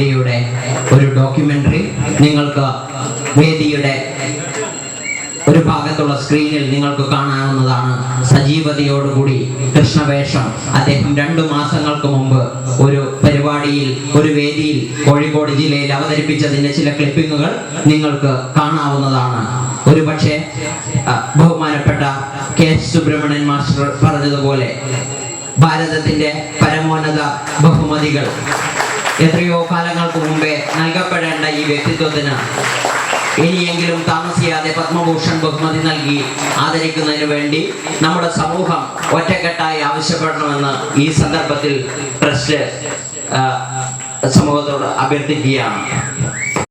വേദിയുടെ ഒരു ഡോക്യുമെന്ററി നിങ്ങൾക്ക് വേദിയുടെ ഒരു ഭാഗത്തുള്ള സ്ക്രീനിൽ നിങ്ങൾക്ക് കാണാവുന്നതാണ്. സജീവതയോടുകൂടി കൃഷ്ണവേഷം അദ്ദേഹം 2 മാസങ്ങൾക്ക് മുമ്പ് ഒരു പരിപാടിയിൽ ഒരു വേദിയിൽ കോഴിക്കോട് ജില്ലയിൽ അവതരിപ്പിച്ചതിന്റെ ചില ക്ലിപ്പിങ്ങുകൾ നിങ്ങൾക്ക് കാണാവുന്നതാണ്. ഒരു പക്ഷേ ബഹുമാനപ്പെട്ട കെ സുബ്രഹ്മണ്യൻ മാസ്റ്റർ പറഞ്ഞതുപോലെ ഭാരതത്തിന്റെ പരമോന്നത ബഹുമതികൾ എത്രയോ കാലങ്ങൾക്ക് മുമ്പേ നൽകപ്പെടേണ്ട ഈ വ്യക്തിത്വത്തിന് ഇനിയെങ്കിലും താമസിയാതെ പത്മഭൂഷൺ ബഹുമതി നൽകി ആദരിക്കുന്നതിന് വേണ്ടി നമ്മുടെ സമൂഹം ഒറ്റക്കെട്ടായി ആവശ്യപ്പെടണമെന്ന് ഈ സന്ദർഭത്തിൽ ട്രസ്റ്റ് സമൂഹത്തോട് അഭ്യർത്ഥിക്കുകയാണ്.